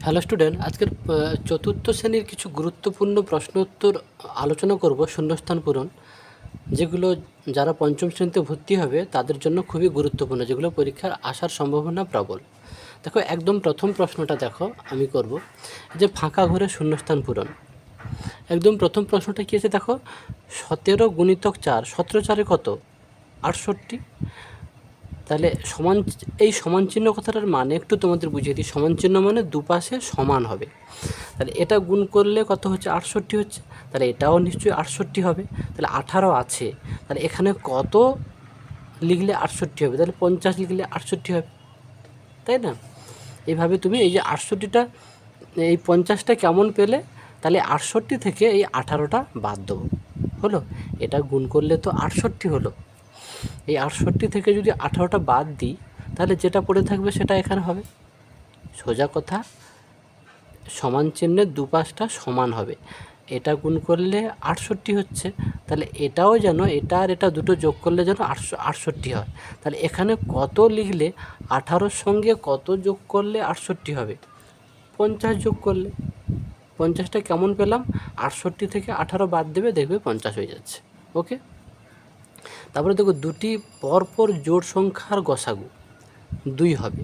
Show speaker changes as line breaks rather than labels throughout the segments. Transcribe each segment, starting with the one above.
Hello student, আজকের চতুর্থ শ্রেণীর কিছু গুরুত্বপূর্ণ প্রশ্ন উত্তর আলোচনা করব। শূন্যস্থান পূরণ, যেগুলো যারা পঞ্চম শ্রেণীতে ভর্তি হবে তাদের জন্য খুবই গুরুত্বপূর্ণ, যেগুলো পরীক্ষার আসার সম্ভাবনা প্রবল। দেখো, একদম প্রথম প্রশ্নটা দেখো আমি করব, যে ফাঁকা ঘরে শূন্যস্থান পূরণ। একদম প্রথম প্রশ্নটা কী আছে দেখো, 17 গুণিতক 4, 17 4 কত? 68। তাহলে এই সমান চিহ্ন কথাটার মানে একটু তোমাদের বুঝিয়ে দিই। সমান চিহ্ন মানে দুপাশে সমান হবে। তাহলে এটা গুণ করলে কত হচ্ছে? 68 হচ্ছে। তাহলে এটাও নিশ্চয়ই 68 হবে। তাহলে 18 আছে, তাহলে এখানে কত লিখলে 68 হবে? তাহলে 50 লিখলে 68 হবে, তাই না? এইভাবে তুমি এই যে 68টা, এই 50টা কেমন পেলে? তাহলে 68 থেকে এই 18টা বাদ দেবো, হলো। এটা গুণ করলে তো 68 হলো। এই 68 থেকে যদি 18টা বাদ দিই, তাহলে যেটা পড়ে থাকবে সেটা এখানে হবে। সোজা কথা, সমান চিহ্নের দুপাশটা সমান হবে। এটা গুণ করলে 68 হচ্ছে, তাহলে এটাও যেন, এটা আর এটা দুটো যোগ করলে যেন 68 হয়। তাহলে এখানে কত লিখলে, 18-র সঙ্গে কত যোগ করলে 68 হবে? 50 যোগ করলে। 50টা কেমন পেলাম? 68 থেকে 18 বাদ দেবে, দেখবে 50 হয়ে যাচ্ছে। ওকে, তারপরে দেখো, দুটি পরপর জোড় সংখ্যার গসাগু 2 হবে।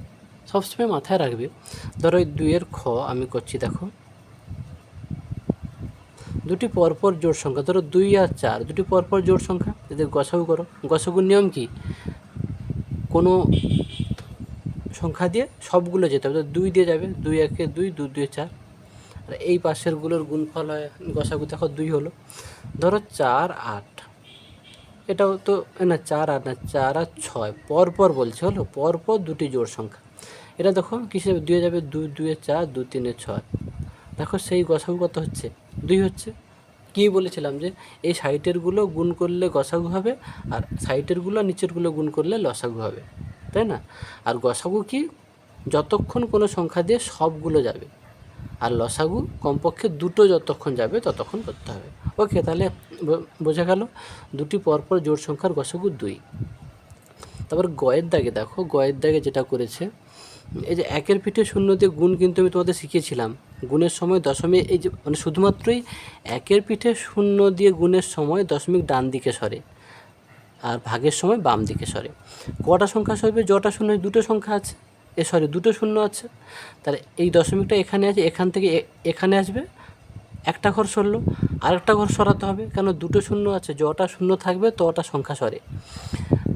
সবসময় মাথায় রাখবে। ধরো এই 2-এর খ আমি করছি, দেখো দুটি পরপর জোড় সংখ্যা, ধরো 2 আর 4 দুটি পরপর জোড় সংখ্যা, এদের গসাগু করো। গসাগুর নিয়ম কি? কোনো সংখ্যা দিয়ে সবগুলো যেতে হবে। 2 দিয়ে যাবে, 2 একে 2, 2 2 4, আর এই পাশেরগুলোর গুণফল হয় গসাগু। দেখো 2 হলো। ধরো 4 8, এটাও তো না, 4 8 না, 4 আর 6 পরপর বলছে, হলো পরপর দুটি জোড় সংখ্যা। এটা দেখো কিসে 2 যাবে? 2 2 4, 2 3 6। দেখো সেই গসাগু কত হচ্ছে? 2 হচ্ছে। কী বলেছিলাম যে এই সাইটেরগুলো গুণ করলে গসাগু হবে, আর সাইটেরগুলো নিচেরগুলো গুণ করলে লসাগু হবে, তাই না? আর গসাগু কি? যতক্ষণ কোনো সংখ্যা দিয়ে সবগুলো যাবে, আর লসাগু কমপক্ষে দুটো যতক্ষণ যাবে ততক্ষণ করতে হবে। ওকে, তাহলে বোঝা গেল দুটি পরপর জোড় সংখ্যার গসাগু 2। তারপর গয়ের দাগে দেখো, গয়ের দাগে যেটা করেছে, এই যে 1-এর পিঠে 0 দিয়ে গুণ, কিন্তু আমি তোমাদের শিখিয়েছিলাম গুণের সময় দশমিক, এই যে মানে শুধুমাত্রই 1-এর পিঠে 0 দিয়ে গুণের সময় দশমিক ডান দিকে সরে, আর ভাগের সময় বাম দিকে সরে। কটা সংখ্যা সরবে? যটা শূন্য, দুটো সংখ্যা আছে, দুটো শূন্য আছে। তাহলে এই দশমিকটা এখানে আছে, এখান থেকে এখানে আসবে, একটা ঘর সরলো, আরেকটা ঘর সরাতে হবে, কেন? দুটো শূন্য আছে, যটা শূন্য থাকবে তটা সংখ্যা সরে।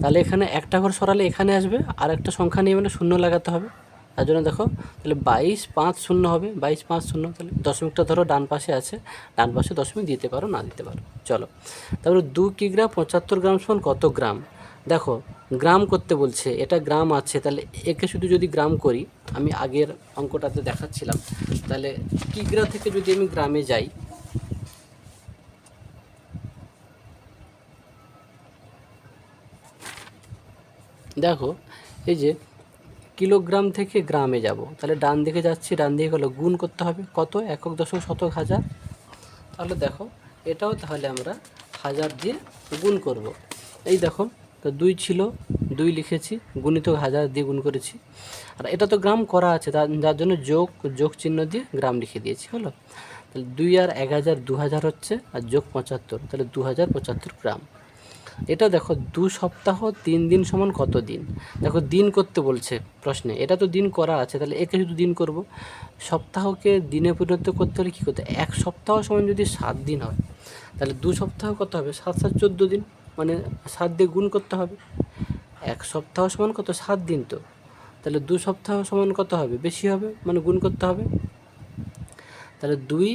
তাহলে এখানে একটা ঘর সরালে এখানে আসবে, আর একটা সংখ্যা নিয়ে মানে শূন্য লাগাতে হবে। তার জন্য দেখো, তাহলে 22 5 0 হবে, 22 5 0। তাহলে দশমিকটা ধরো ডান পাশে আছে, ডান পাশে দশমিক দিতে পারো, না দিতে পারো, চলো। তারপরে 2 কিগ্রা 75 গ্রাম সমান কত গ্রাম? দেখো, গ্রাম করতে বলছে, এটা গ্রাম আছে, তাহলে একে শুধু যদি গ্রাম করি, আমি আগের অঙ্কটাতে দেখাচ্ছিলাম, তাহলে কিগ্রা থেকে যদি আমি গ্রামে যাই, দেখো এই যে কিলোগ্রাম থেকে গ্রামে যাব, তাহলে ডান দিকে যাচ্ছি, ডান দিকে গেলো গুণ করতে হবে, কত? একক দশক শতক হাজার। তাহলে দেখো এটাও তাহলে আমরা হাজার দিয়ে গুণ করব। এই দেখো, তো 2 ছিল, 2 লিখেছি, গুণিত হাজার দিয়ে গুণ করেছি, আর এটা তো গ্রাম করা আছে, যার জন্য যোগ চিহ্ন দিয়ে গ্রাম লিখে দিয়েছি, হলো। তাহলে 2 আর 1000 2000 হচ্ছে, আর যোগ 75, তাহলে 2075 গ্রাম। এটা দেখো, 2 সপ্তাহ 3 দিন সমান কত দিন? দেখো দিন করতে বলছে প্রশ্নে, এটা তো দিন করা আছে, তাহলে একে শুধু দিন করব। সপ্তাহকে দিনে পরিণত করতে হলে কী করতে? 1 সপ্তাহ সমান যদি 7 দিন হয়, তাহলে 2 সপ্তাহ কত হবে? 7 7 14 দিন, মানে 7 দিয়ে গুণ করতে হবে। 1 সপ্তাহ সমান কত? 7 দিন তো, তাহলে 2 সপ্তাহ সমান কত হবে? বেশি হবে, মানে গুণ করতে হবে। তাহলে 2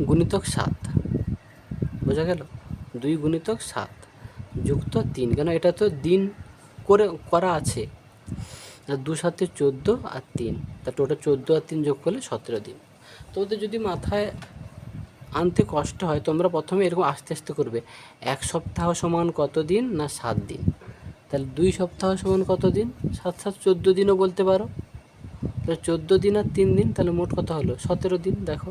গুণিতক 7, বোঝা গেল? 2 গুণিতক 7 যুক্ত 3, কেন এটা তো দিন করা আছে। 2 7 14 আর 3, তা টোটাল 14 আর 3 যোগ করলে 17 দিন। তো ওদের যদি মাথায় আনতে কষ্ট হয়, তোমরা প্রথমে এরকম আস্তে আস্তে করবে। 1 সপ্তাহ সমান কত দিন? না 7 দিন। তাহলে 2 সপ্তাহ সমান কত দিন? 7 7 14 দিনও বলতে পারো। তাহলে 14 দিন আর 3 দিন, তাহলে মোট কত হলো? 17 দিন। দেখো,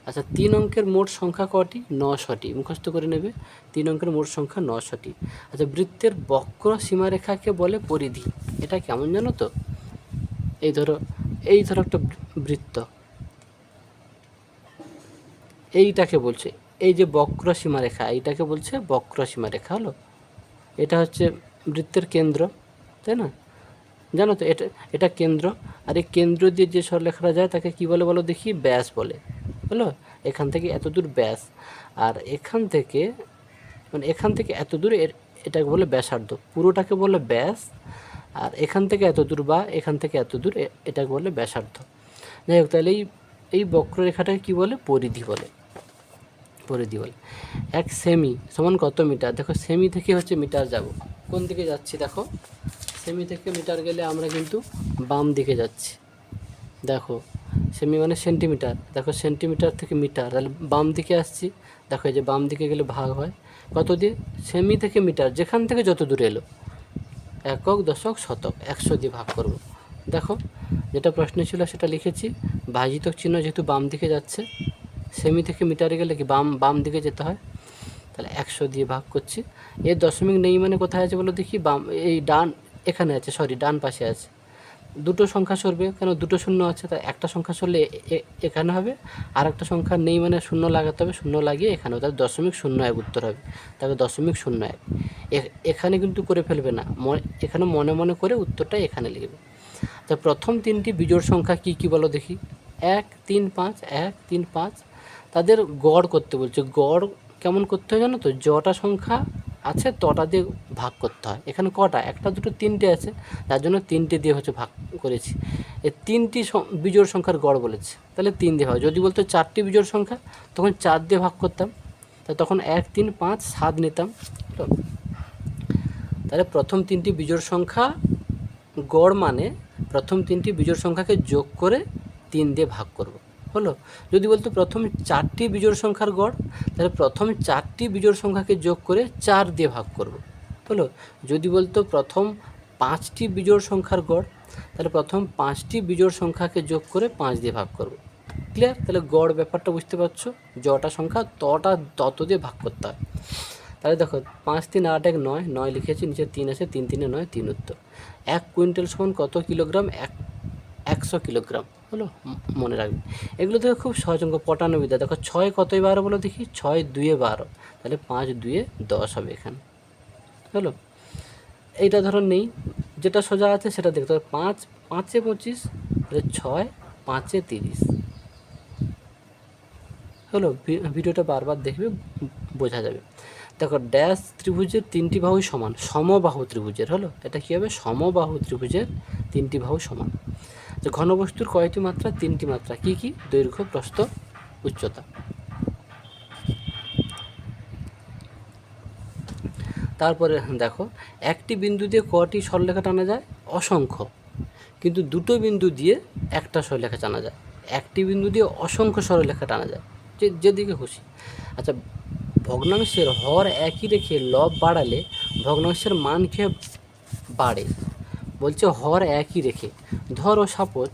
আচ্ছা, 3 অঙ্কের মোট সংখ্যা কটি? 900টি। মুখস্থ করে নেবে, 3 অঙ্কের মোট সংখ্যা 900টি। আচ্ছা, বৃত্তের বক্র সীমারেখাকে বলে পরিধি। এটা কেমন জানো তো? এই ধরো একটা বৃত্ত, এইটাকে বলছে, এই যে বক্র সীমারেখা, এইটাকে বলছে বক্র সীমারেখা। হলো, এটা হচ্ছে বৃত্তের কেন্দ্র, তাই না? জানো তো, এটা এটা কেন্দ্র, আর এই কেন্দ্র দিয়ে যে সরলরেখাটা যায় তাকে কি বলে বলো দেখি? ব্যাস বলে। হলো, এখান থেকে এত দূর ব্যাস, আর এখান থেকে মানে এখান থেকে এত দূর এটাকে বলে ব্যাসার্ধ, পুরোটাকে বলে ব্যাস। আর এখান থেকে এত দূর বা এখান থেকে এত দূর এটাকে বলে ব্যাসার্ধ। যাই হোক, তাহলে এই বক্ররেখাটাকে কী বলে? পরিধি বলে, পরিধি বলে। 1 সেমি সমান কত মিটার? দেখো, সেমি থেকে হচ্ছে মিটার যাব, কোন দিকে যাচ্ছি দেখো, সেমি থেকে মিটার গেলে আমরা কিন্তু বাম দিকে যাচ্ছি। দেখো, সেমি মানে সেন্টিমিটার, দেখো সেন্টিমিটার থেকে মিটার, তাহলে বাম দিকে আসছি। দেখো, এই যে বাম দিকে গেলে ভাগ হয় কত দিয়ে? সেমি থেকে মিটার, যেখান থেকে যত দূরে এলো, একক, দশক, শতক, 100 দিয়ে ভাগ করব। দেখো, যেটা প্রশ্নে ছিল সেটা লিখেছি, ভাজিতক চিহ্ন যেহেতু বাম দিকে যাচ্ছে, সেমি থেকে মিটারে গেলে কি বাম দিকে যেতে হয়, তাহলে 100 দিয়ে ভাগ করছি। এর দশমিক নেই মানে কোথায় আছে বলো দেখি? বাম, এই ডান, এখানে আছে, সরি ডান পাশে আছে। দুটো সংখ্যা সরবে, কেন? দুটো শূন্য আছে, তাই একটা সংখ্যা সরলে এখানে হবে, আর একটা সংখ্যা নেই মানে শূন্য লাগাতে হবে, শূন্য লাগিয়ে এখানে, তাহলে 0.01 উত্তর হবে। তাহলে 0.01 এখানে কিন্তু করে ফেলবে না, এখানে মনে মনে করে উত্তরটা এখানে লিখবে। তা প্রথম তিনটি বিজোড় সংখ্যা কি কি বলো দেখি? 1, 3, 5, 1, 3, 5। তাদের গড় করতে বলছে। গড় কেমন করতে হয় জানো তো? যটা সংখ্যা আছে তটা দিয়ে ভাগ করতে হয়। এখানে কটা? একটা, দুটো, তিনটে আছে, তার জন্য তিনটে দিয়ে হচ্ছে ভাগ করেছি। এই তিনটি বিজোড় সংখ্যার গড় বলেছে, তাহলে 3 দিয়ে ভাগ। যদি বলতো 4টি বিজোড় সংখ্যা, তখন 4 দিয়ে ভাগ করতাম, তা তখন 1, 3, 5, 7 নিতাম। তাহলে প্রথম তিনটি বিজোড় সংখ্যা গড় মানে প্রথম তিনটি বিজোড় সংখ্যাকে যোগ করে 3 দিয়ে ভাগ করব। হলো, যদি বলতো প্রথম 4টি বিজোড় সংখ্যার গড়, তাহলে প্রথম 4টি বিজোড় সংখ্যাকে যোগ করে 4 দিয়ে ভাগ করব। হলো, যদি বলতো প্রথম 5টি বিজোড় সংখ্যার গড়, তাহলে প্রথম 5টি বিজোড় সংখ্যাকে যোগ করে 5 দিয়ে ভাগ করব। ক্লিয়ার? তাহলে গড় ব্যাপারটা বুঝতে পারছো, যটা সংখ্যা তত দিয়ে ভাগ করতে হয়। তাহলে দেখো, 5, 3, 8, 1, 9, 9 লিখেছি, নিচে 3 আছে, 3, 3, 9, 3 উত্তর। 1 কুইন্টাল সমান কত কিলোগ্রাম? 100 কিলোগ্রাম। হলো, মনে রাখবে। এগুলো থেকে খুব সহজ অঙ্ক, পটানোবিদ্যা। দেখো, 6 কতই 12 বলো দেখি? 6 2 12, তাহলে 5 2 10 হবে এখানে। হলো, এইটা ধরো নেই, যেটা সোজা আছে সেটা দেখতে হবে। 5 5 25, তাহলে 6 5 30। হলো, ভিডিওটা বারবার দেখবে, বোঝা যাবে। দেখো, ড্যাশ ত্রিভুজের 3টি বাহুই সমান, সমবাহু ত্রিভুজের। হলো, এটা কী হবে? সমবাহু ত্রিভুজের 3টি বাহু সমান। যে ঘনবস্তুর কয়টি মাত্রা? 3টি মাত্রা। কি কি? দৈর্ঘ্য, প্রস্থ, উচ্চতা। তারপরে দেখো, একটি বিন্দু দিয়ে কটি সরলরেখা টানা যায়? অসংখ্য। কিন্তু দুটো বিন্দু দিয়ে একটা সরলরেখা টানা যায়। একটি বিন্দু দিয়ে অসংখ্য সরলরেখা টানা যায়, যেদিকে খুশি। আচ্ছা, ভগ্নাংশের হর একই রেখে লব বাড়ালে ভগ্নাংশের মান কে বাড়ে? বলছে হর একই রেখে। ধরো সাপোজ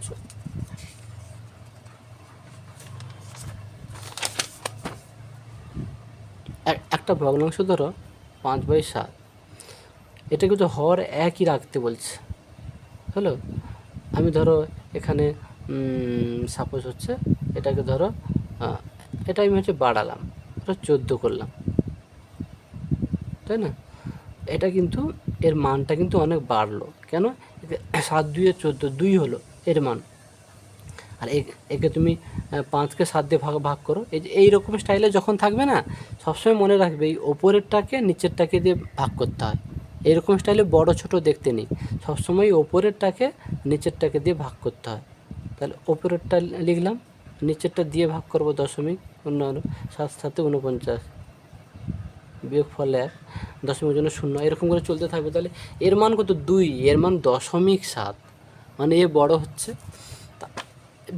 একটা ভগ্নাংশ, ধরো 5/7, এটা কিন্তু হর একই রাখতে বলছে। হলো, আমি ধরো এখানে সাপোজ হচ্ছে এটাকে ধরো, এটা আমি হচ্ছে বাড়ালাম, ধরো 14 করলাম, তাই না? এটা কিন্তু এর মানটা কিন্তু অনেক বাড়লো। কেন? 7 2 14, 2 হলো এর মান। আর একে তুমি 5কে 7 দিয়ে ভাগ করো। এই যে এইরকম স্টাইলে যখন থাকবে না, সবসময় মনে রাখবে এই ওপরেরটাকে নিচেরটাকে দিয়ে ভাগ করতে হয়। এরকম স্টাইলে বড় ছোট দেখতে নেই, সবসময় ওপরেরটাকে নিচেরটাকে দিয়ে ভাগ করতে হয়। তাহলে ওপরেরটা লিখলাম, নিচেরটা দিয়ে ভাগ করবো, দশমিক 7 7 49, বিয়োগ ফল 1, দশমিক জন্য 0, এরকম করে চলতে থাকবে। তাহলে এর মান কত? 2, এর মান 0.7, মানে এ বড় হচ্ছে।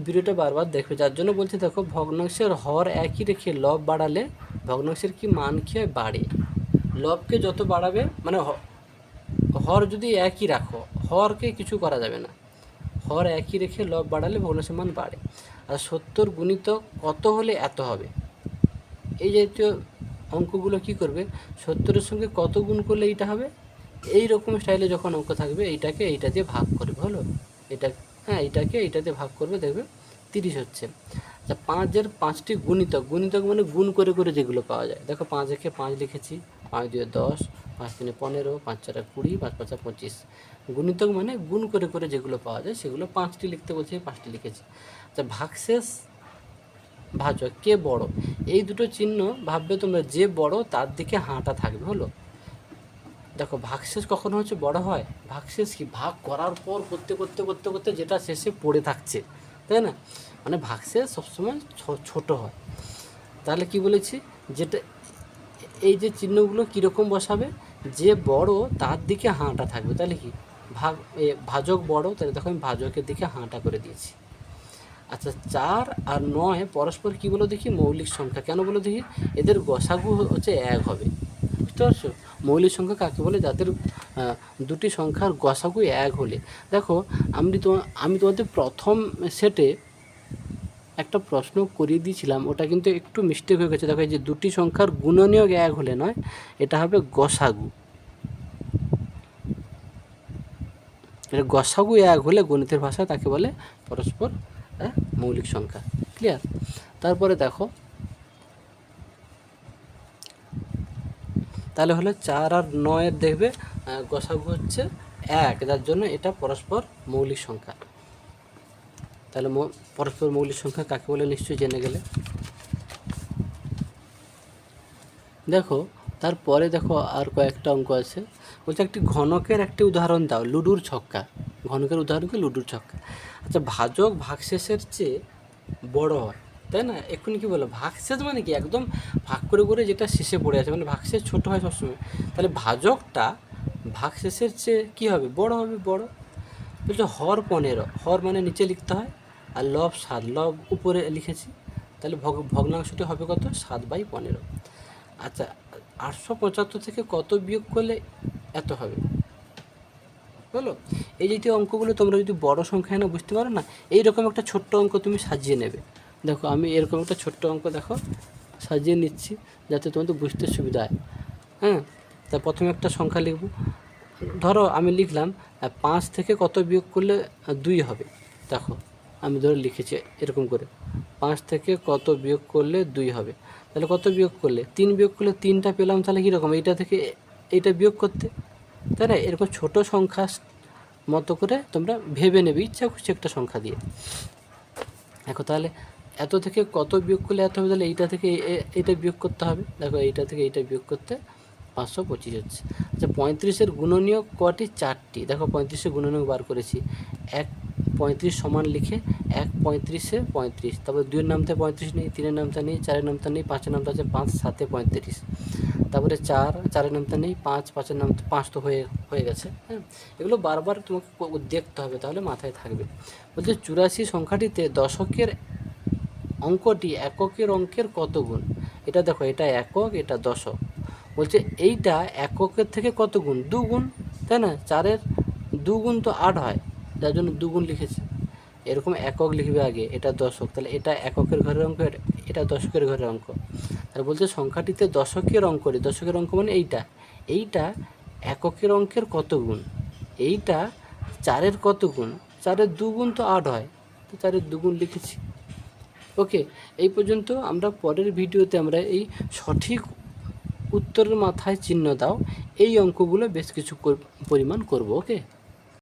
ভিডিওটা বারবার দেখবে, যার জন্য বলছি। দেখো, ভগ্নাংশের হর একই রেখে লব বাড়ালে ভগ্নাংশের কি মান কি হয়? বাড়ে। লবকে যত বাড়াবে, মানে হর যদি একই রাখো, হরকে কিছু করা যাবে না, হর একই রেখে লব বাড়ালে ভগ্নাংশের মান বাড়ে। আর 70 গুণিতক কত হলে এত হবে? এই জাতীয় অঙ্কগুলো কি করবে? 70-এর সঙ্গে কত গুণ করলে এইটা হবে? এই রকম স্টাইলে যখন অঙ্ক থাকবে, এইটাকে এইটা দিয়ে ভাগ করবে। হলো, এটা, হ্যাঁ, এইটাকে এইটা দিয়ে ভাগ করবে, দেখবে 30 হচ্ছে। আচ্ছা 5-এর 5টি গুণিতক, গুণিতক মানে গুণ করে করে যেগুলো পাওয়া যায়। দেখো 5 একে 5 লিখেছি, 5 2 10, 5 3 15, 5 4 20, 5 5 25। গুণিতক মানে গুণ করে করে যেগুলো পাওয়া যায় সেগুলো 5টি লিখতে বলছে, 5টি লিখেছি। আচ্ছা ভাগশেষ ভাজক কে বড়, এই দুটো চিহ্ন ভাববে তোমরা, যে বড় তার দিকে হাঁটা থাকবে। হলো, দেখো ভাগশেষ কখনো হচ্ছে বড় হয়, ভাগশেষ কি ভাগ করার পর করতে করতে করতে করতে যেটা শেষে পড়ে থাকছে, তাই না? মানে ভাগশেষ সবসময় ছোট হয়। তাহলে কি বলেছি, যেটা এই যে চিহ্নগুলো কীরকম বসাবে, যে বড় তার দিকে হাঁটা থাকবে। তাহলে কি ভাজক বড়, তাহলে দেখো আমি ভাজকের দিকে হাঁটা করে দিয়েছি। আচ্ছা 4 আর 9 পরস্পর কী বলো দেখি, মৌলিক সংখ্যা। কেন বলো দেখি, এদের গসাগু হচ্ছে 1 হবে। বুঝতে পারছো? মৌলিক সংখ্যা কাকে বলে, যাদের দুটি সংখ্যার গসাগু 1 হলে। দেখো আমি তোমাদের প্রথম সেটে একটা প্রশ্ন করিয়ে দিয়েছিলাম, ওটা কিন্তু একটু মিস্টেক হয়ে গেছে। দেখো এই যে দুটি সংখ্যার গুণনীয়ক 1 হলে নয়, এটা হবে গসাগু। এটা গসাগু 1 হলে গণিতের ভাষায় তাকে বলে পরস্পর মৌলিক সংখ্যা। ক্লিয়ার? তারপরে দেখো তাহলে হলো 4 আর 9 দেখবে গসাগু হচ্ছে 1, যার জন্য এটা পরস্পর মৌলিক সংখ্যা। তাহলে পরস্পর মৌলিক সংখ্যা কাকে বলে নিশ্চয়ই জেনে গেলে। দেখো তারপরে দেখো আর কয়েকটা অঙ্ক আছে, বলছে একটি ঘনকের একটি উদাহরণ দাও, লুডুর ছক্কা। ঘনকের উদাহরণ কি, লুডুর ছক্কা। আচ্ছা ভাজক ভাগশেষের চেয়ে বড় হয়, তাই না? এক্ষুনি কী বলো, ভাগশেষ মানে কি একদম ভাগ করে করে যেটা শেষে পড়ে আছে, মানে ভাগশেষ ছোট হয় সবসময়। তাহলে ভাজকটা ভাগশেষের চেয়ে কী হবে, বড় হবে, বড়। বলছে হর 15, হর মানে নিচে লিখতে হয়, আর লব 7, লব উপরে লিখেছি। তাহলে ভগ্নাংশটি হবে কত, 7/15। আচ্ছা 875 থেকে কত বিয়োগ করলে এত হবে। হলো, এই জাতীয় অঙ্কগুলো তোমরা যদি বড় সংখ্যায় না বুঝতে পারো না, এইরকম একটা ছোট্ট অঙ্ক তুমি সাজিয়ে নেবে। দেখো আমি এরকম একটা ছোট্ট অঙ্ক দেখো সাজিয়ে নিচ্ছি, যাতে তোমাদের বুঝতে সুবিধা হয়। হ্যাঁ, তা প্রথমে একটা সংখ্যা লিখব। ধরো আমি লিখলাম 5 থেকে কত বিয়োগ করলে 2 হবে। দেখো আমি ধরে লিখেছি এরকম করে, 5 থেকে কত বিয়োগ করলে 2 হবে। তাহলে কত বিয়োগ করলে, 3 বিয়োগ করলে 3টা পেলাম। তাহলে কীরকম, এইটা থেকে এইটা বিয়োগ করতে, তাই না? এরকম ছোটো সংখ্যা মতো করে তোমরা ভেবে নেবে ইচ্ছা করছে একটা সংখ্যা দিয়ে। দেখো তাহলে এত থেকে কত বিয়োগ করলে এত হবে, তাহলে এইটা থেকে এইটা বিয়োগ করতে হবে। দেখো এইটা থেকে এইটা বিয়োগ করতে 525 হচ্ছে। আচ্ছা 35-এর গুণনীয়ক কটি, 4টি। দেখো 35-এর গুণনীয়ক বার করেছি। 35 সমান লিখে 1 35-এ 35, তারপর 2-এর নামতে 35 নেই, 3-এর নামতে নেই, 4-এর নামতে নেই, 5-এর নামতে আছে 5, 7-এ 35। তারপরে 4-এর নামতে নেই, 5, 5-এর নামতে 5 তো হয়ে গেছে। হ্যাঁ, এগুলো বারবার তোমাকে দেখতে হবে, তাহলে মাথায় থাকবে। বলছে 84 সংখ্যাটিতে দশকের অঙ্কটি এককের অঙ্কের কত গুণ। এটা দেখো, এটা একক, এটা দশক। বলছে এইটা এককের থেকে কত গুণ, 2 গুণ, তাই না? 4-এর 2 গুণ তো 8 হয়, যার জন্য 2 গুণ লিখেছে। এরকম একক লিখবে আগে, এটা দশক, তাহলে এটা এককের ঘরের অঙ্ক, এটা দশকের ঘরের অঙ্ক। তাহলে বলছে সংখ্যাটিতে দশকের অঙ্কটি, দশকের অঙ্ক মানে এইটা এককের অঙ্কের কত গুণ, এইটা 4-এর কত গুণ, 4-এর 2 গুণ তো 8 হয়, তো 4-এর 2 গুণ লিখেছি। ওকে, এই পর্যন্ত। আমরা পরের ভিডিওতে আমরা এই সঠিক উত্তরের মাথায় চিহ্ন দাও এই অঙ্কগুলো বেশ কিছু পরিমাণ করব। ওকে।